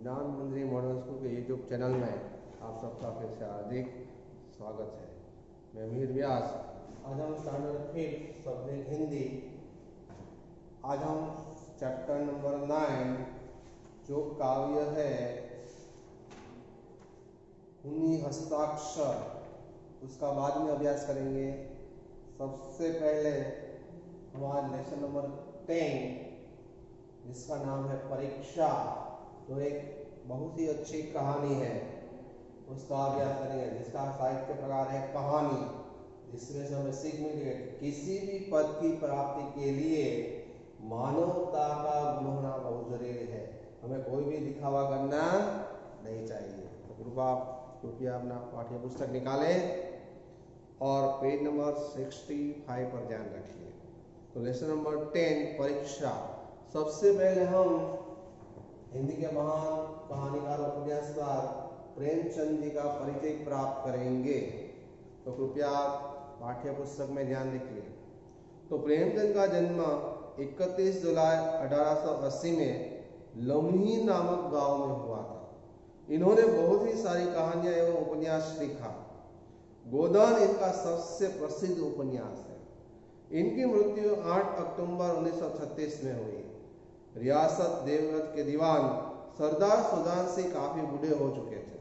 ज्ञान मंदिर modern school के यूट्यूब चैनल में आप सबका फिर से हार्दिक स्वागत है। मैं मीर व्यास। आज हम स्टैंडर्ड 5 सब्जेक्ट हिंदी, आज हम चैप्टर नंबर 9 जो काव्य है उन्हीं हस्ताक्षर, उसका बाद में अभ्यास करेंगे। सबसे पहले हमारा लेसन नंबर 10 जिसका नाम है परीक्षा, जो एक बहुत ही अच्छी कहानी है, उसका अभ्यास करेंगे, जिसका साहित्य प्रकार है कहानी। जिसमें से हमें सीख मिली है कि किसी भी पद की प्राप्ति के लिए मानवता का गुण होना बहुत जरूरी है। हमें कोई भी दिखावा करना नहीं चाहिए। तो कृपया अपना पाठ्य पुस्तक निकालें और पेज नंबर 65 पर ध्यान रखिए। तो लेसन नंबर 10 परीक्षा। सबसे पहले हम हिंदी के महान कहानीकार और उपन्यासकार प्रेमचंद जी का परिचय प्राप्त करेंगे। तो कृपया पाठ्य पुस्तक में ध्यान रखिए। तो प्रेमचंद का जन्म 31 जुलाई 1880 में लम्ही नामक गांव में हुआ था। इन्होंने बहुत ही सारी कहानियां एवं उपन्यास लिखा। गोदान इनका सबसे प्रसिद्ध उपन्यास है। इनकी मृत्यु 8 अक्टूबर 1936 में हुई। रियासत देवगढ़ के दीवान सरदार सुजानसिंह काफी बूढ़े हो चुके थे।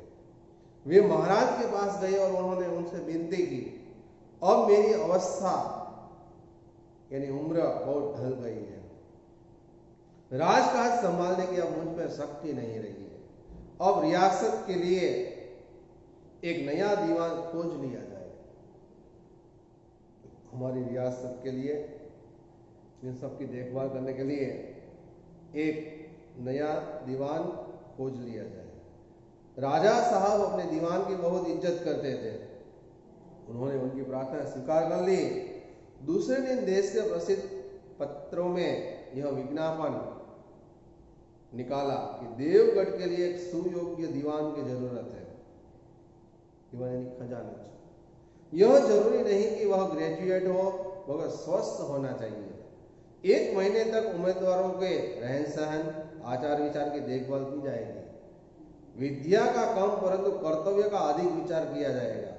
वे महाराज के पास गए और उन्होंने उनसे विनती की, अब मेरी अवस्था यानी उम्र बहुत ढल गई है, राजकाज संभालने की अब मुझ में शक्ति नहीं रही है। अब रियासत के लिए एक नया दीवान खोज लिया जाए। हमारी रियासत के लिए, इन सब की देखभाल करने के लिए एक नया दीवान खोज लिया जाए। राजा साहब अपने दीवान की बहुत इज्जत करते थे। उन्होंने उनकी प्रार्थना स्वीकार कर ली। दूसरे दिन देश के प्रसिद्ध पत्रों में यह विज्ञापन निकाला कि देवगढ़ के लिए एक सुयोग्य दीवान की जरूरत है। दीवान यानी खजाना। यह जरूरी नहीं कि वह ग्रेजुएट हो, मगर स्वस्थ होना चाहिए। 1 महीने तक उम्मीदवारों के रहन सहन, आचार विचार की देखभाल की जाएगी। विद्या का कम परंतु कर्तव्य का अधिक विचार किया जाएगा।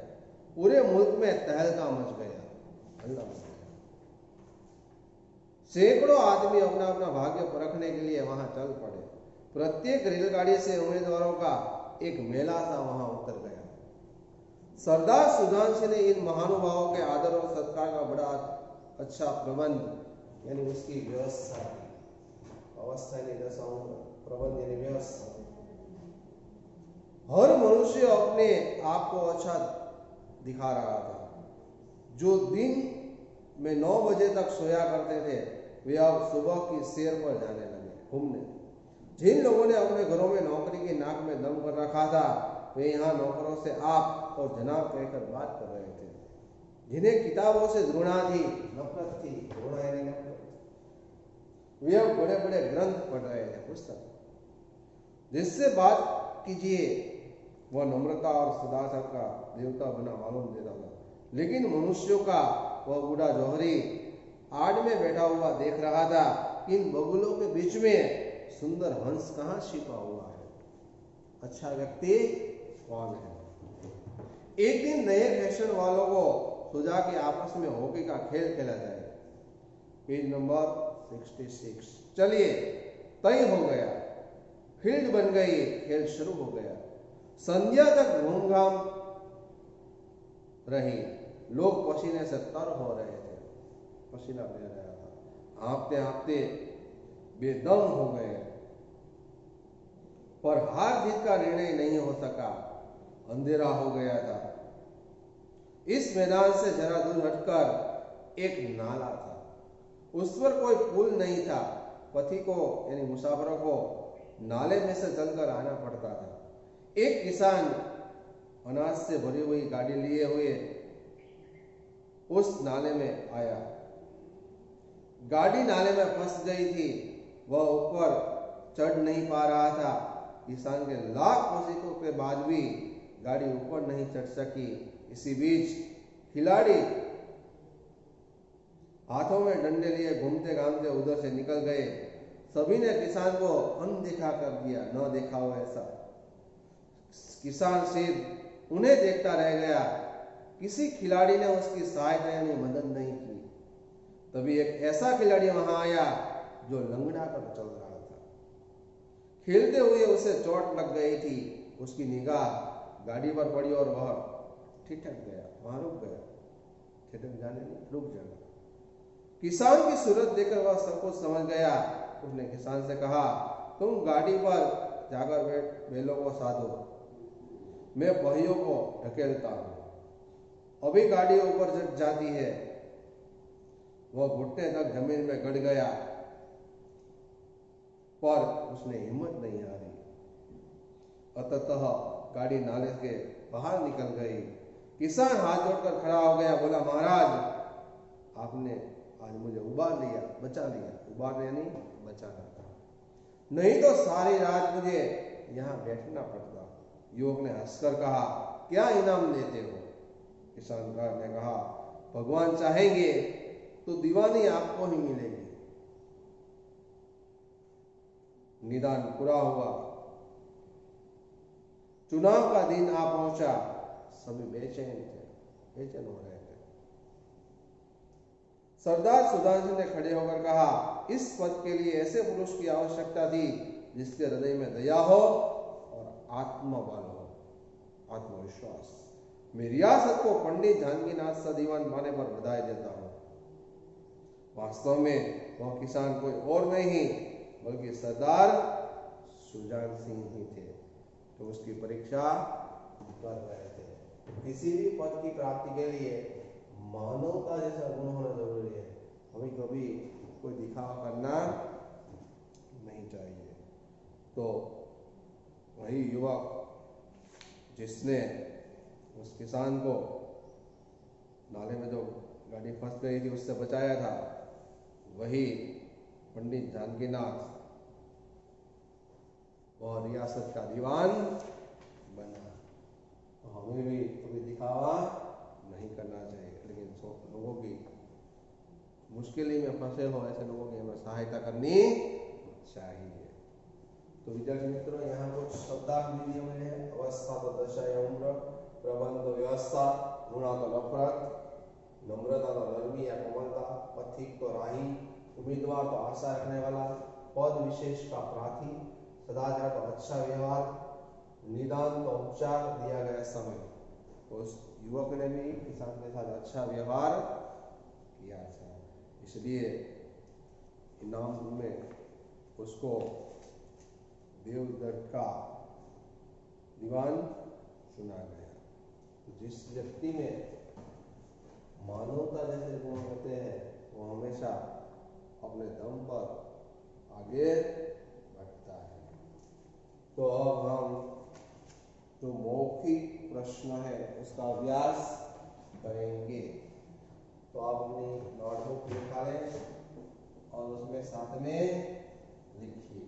पूरे मुल्क में तहलका मच गया। सैकड़ों आदमी अपना अपना भाग्य परखने के लिए वहां चल पड़े। प्रत्येक रेलगाड़ी से उम्मीदवारों का एक मेला सा वहां उतर गया। सरदार सुजानसिंह ने इन महानुभावों के आदर और सत्कार का बड़ा अच्छा प्रबंध यानी उसकी व्यवस्था की। अवस्था यानी प्रबंध यानी व्यवस्था। हर मनुष्य अपने आप को अच्छा दिखा रहा था। जो दिन में 9 बजे तक सोया करते थे, वे अब सुबह की सैर पर जाने लगे घूमने। जिन लोगों ने अपने घरों में नौकरी की नाक में दम कर रखा था, वे यहाँ नौकरों से आप और जनाब कहकर बात कर रहे थे। जिन्हें किताबों से घृणा थी, नफरत थी, घृणा यानी नफरत, वे अब बड़े बड़े ग्रंथ पढ़ रहे थे, पुस्तक। जिससे बात कीजिए वह नम्रता और सदाचार का देवता बना मालूम देता था। लेकिन मनुष्यों का वह बूढ़ा जौहरी आड़ में बैठा हुआ देख रहा था। इन बगुलों के बीच में सुंदर हंस कहाँ छिपा हुआ है? अच्छा व्यक्ति कौन है? एक दिन नए फैशन वालों को सुझा के आपस में हॉकी का खेल खेला जाए। Page number 66। चलिए, तय हो गया। फील्ड बन गई, खेल शुरू हो गया। संध्या तक घूमघाम रही। लोग पसीने से तर हो रहे थे, पसीना बह रहा था। हाँफते हाँफते बेदम हो गए, पर हार जीत का निर्णय नहीं हो सका। अंधेरा हो गया था। इस मैदान से जरा दूर हटकर एक नाला था। उस पर कोई पुल नहीं था। पथिकों यानी मुसाफिरों को नाले में से चलकर आना पड़ता था। एक किसान अनाज से भरी हुई गाड़ी लिए हुए उस नाले में आया। गाड़ी नाले में फंस गई थी। वह ऊपर चढ़ नहीं पा रहा था। किसान के लाख कोशिशों के बाद भी गाड़ी ऊपर नहीं चढ़ सकी। इसी बीच खिलाड़ी हाथों में डंडे लिए घूमते घामते उधर से निकल गए। सभी ने किसान को अनदेखा कर दिया, न देखा हो ऐसा। किसान सिर्फ उन्हें देखता रह गया। किसी खिलाड़ी ने उसकी सहायता यानी मदद नहीं की। तभी एक ऐसा खिलाड़ी वहां आया जो लंगड़ा कर चल रहा था। खेलते हुए उसे चोट लग गई थी। उसकी निगाह गाड़ी पर पड़ी और वह ठिठक गया, वहां रुक गया। ठिठक जाने नहीं, रुक जाना। किसान की सूरत देखकर वह सब कुछ समझ गया। उसने किसान से कहा, तुम गाड़ी पर जाकर बैलों को साधो, मैं पहियों को ढकेलता हूं। अभी गाड़ी ऊपर जब जाती है। वह घुटने तक जमीन में गड़ गया, पर उसने हिम्मत नहीं हारी। अंततः गाड़ी नाले के बाहर निकल गई। किसान हाथ जोड़कर खड़ा हो गया, बोला, महाराज, आपने आज मुझे उबार लिया, बचा लिया। उबार यानी बचाना, नहीं तो सारी रात मुझे यहाँ बैठना पड़ता। युवक ने हंसकर कहा, क्या इनाम देते हो? किसानकार ने कहा, भगवान चाहेंगे तो दीवानी आपको ही मिलेगी। निदान पूरा हुआ। चुनाव का दिन आ पहुंचा। सभी बेचैन थे, बेचैन हो रहे थे। सरदार सुधांशु ने खड़े होकर कहा, इस पद के लिए ऐसे पुरुष की आवश्यकता थी जिसके हृदय में दया हो और आत्मबल हो, आत्मविश्वास। मैं रियासत को पंडित जानकीनाथ सा दीवान पाने पर बधाई देता हूं। वास्तव में वह किसान कोई और नहीं बल्कि सरदार सुजान सिंह ही थे, तो उसकी परीक्षा कर रहे थे। किसी भी पद की प्राप्ति के लिए मानवता जैसा गुण होना जरूरी है। कभी कभी कोई दिखावा करना नहीं चाहिए। तो वही युवक जिसने उस किसान को नाले में जो गाड़ी फंस गई थी उससे बचाया था, वही पंडित जानकीनाथ, वह रियासत का दीवान बना। तो हमें भी कभी दिखावा नहीं करना चाहिए, लेकिन लोगों की मुश्किल में फंसे हो ऐसे लोगों की हमें सहायता करनी चाहिए। तो विद्यार्थी मित्रों, यहाँ कुछ शब्दार्थ भी दिए हुए हैं। अवस्था तो दशा या उम्र, प्रबंध व्यवस्था, गुणा तो नफरत, नम्रता तो नरमी या कोमलता, पथिक तो राही, उम्मीदवार तो आशा रखने वाला, पद विशेष का प्रार्थी, सदाचार तो अच्छा व्यवहार, निदान तो उपचार, दिया गया समय। तो उस युवक ने भी किसान के साथ अच्छा व्यवहार किया था, इसलिए इनाम में उसको देवदत्त का दीवान चुना गया। जिस व्यक्ति में मानवता जैसे गुण होते हैं वो हमेशा अपने दम पर आगे बढ़ता है। तो अब हम जो मौखिक प्रश्न है उसका अभ्यास करेंगे। तो आप अपनी नोटबुक निकालें और उसमें साथ में लिखिए।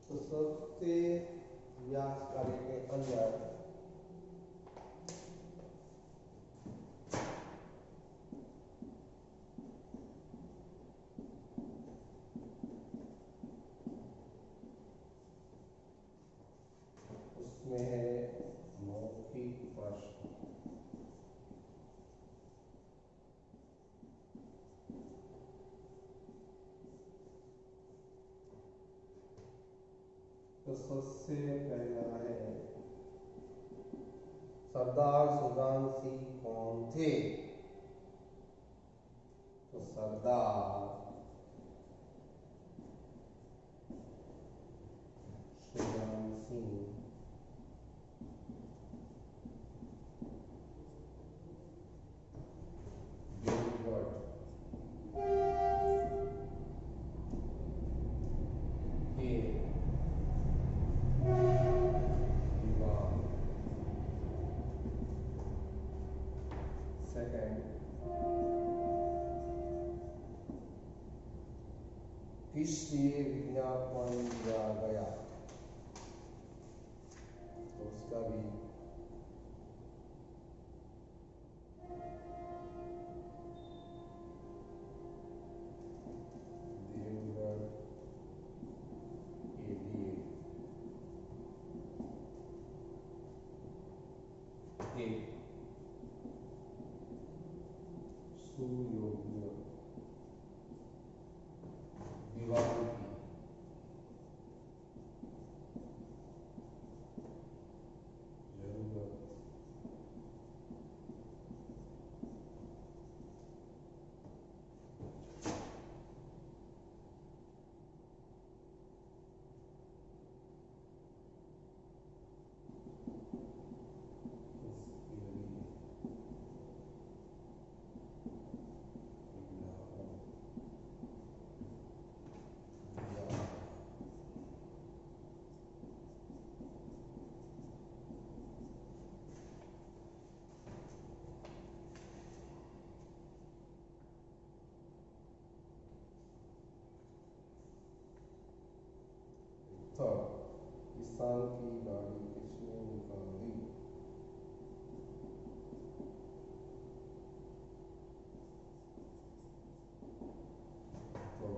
तो सबसे व्यास कार्य के अंदर उसमें है मौखिक प्रश्न। तो सबसे पहला है, सरदार सुजान सिंह कौन थे? तो सरदार सुजान सिंह किस लिए विज्ञापन दिया गया? इसका भी देवगढ़ के लिए एक सुयोग्य विवाह की जरूरत किसान की गाड़ी किसने निकाली? तो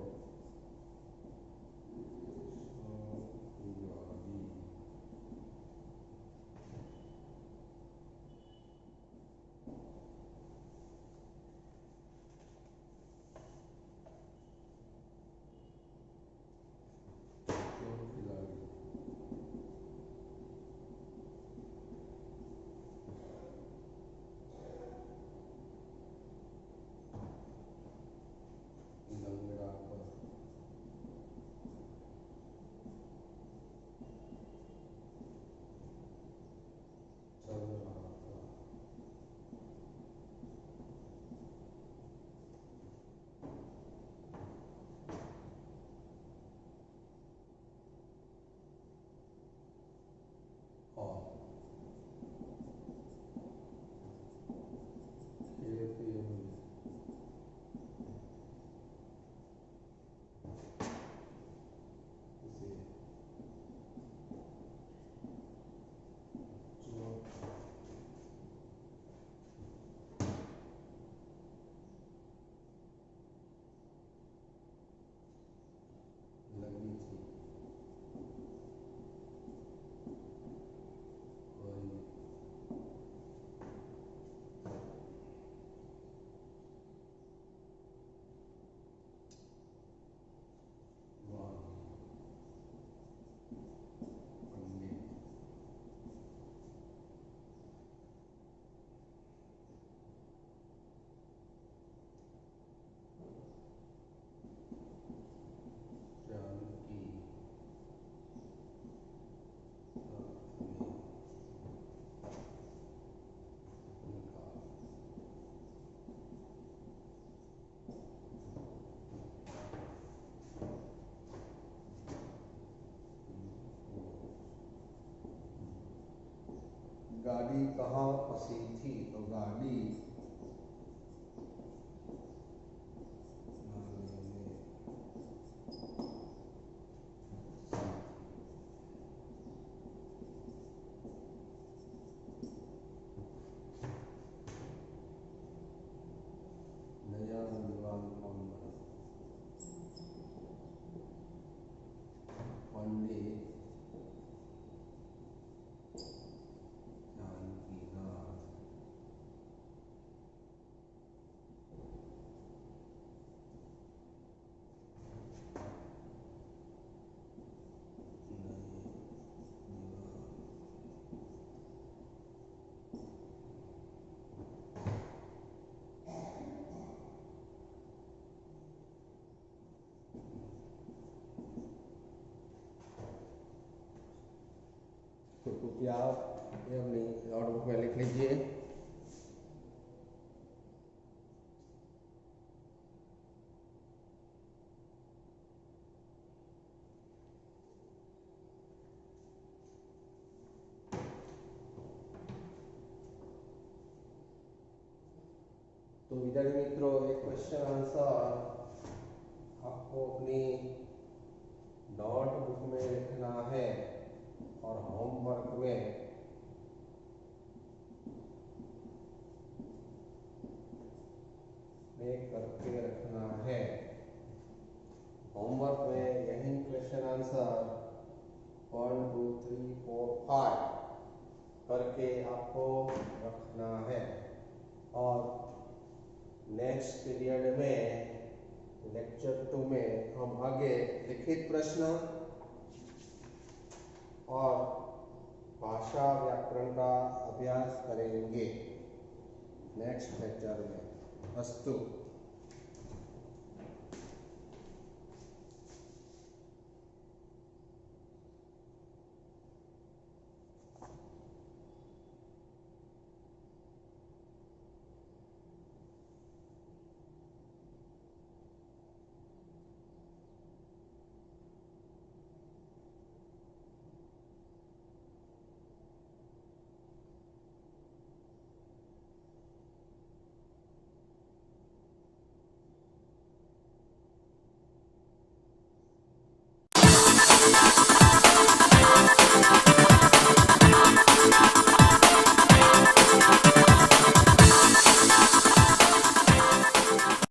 लंगड़ा पर चल रहा था। और खेलते हुए उसे चोट लगी थी। वही वहाँ पंडित जानकी साथ में उनका गाड़ी कहाँ फंसी थी? तो गाड़ी नाले में नया नौजवान कौन बना? पंडित जानकीनाथ। तो कृपया आप ये अपनी नोटबुक में लिख लीजिए। तो विद्यार्थी मित्रों, एक क्वेश्चन आंसर आपको अपनी नोटबुक में लिखना है और होमवर्क में एक करके रखना है। होमवर्क में यही क्वेश्चन आंसर 1 2 3 4 5 करके आपको रखना है। और नेक्स्ट पीरियड में लेक्चर 2 में हम आगे लिखित प्रश्न और भाषा व्याकरण का अभ्यास करेंगे नेक्स्ट लेक्चर में। अस्तु।